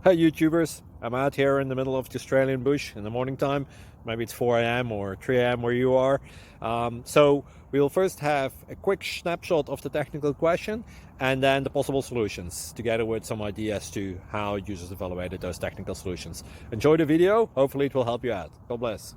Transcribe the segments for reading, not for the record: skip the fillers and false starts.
Hey YouTubers, I'm out here in the middle of the Australian bush in the morning time. Maybe it's 4 a.m. or 3 a.m. where you are. So we'll first have a quick snapshot of the technical question and then the possible solutions, together with some ideas to how users evaluated those technical solutions. Enjoy the video, hopefully it will help you out. God bless.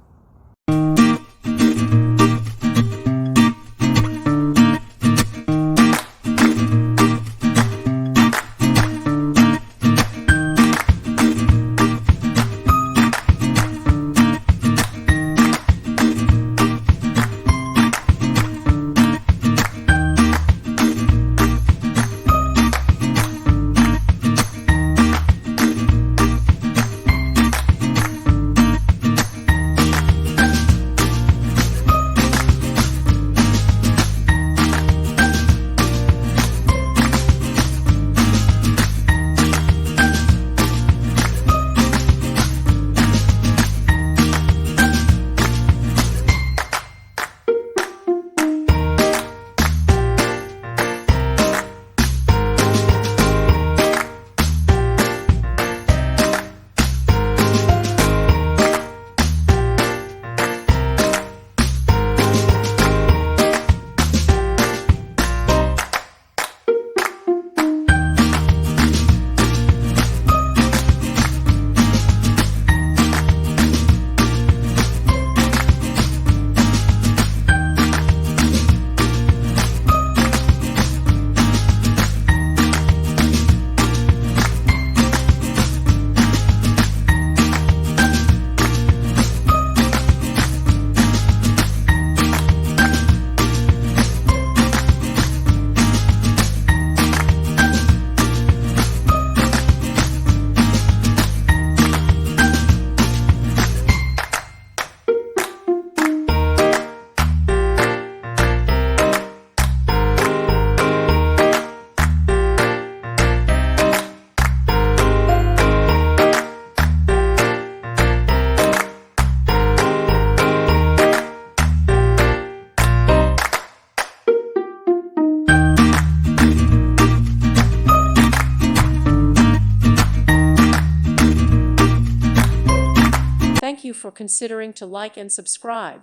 Thank you for considering to like and subscribe.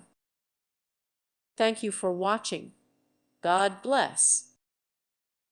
Thank you for watching. God bless.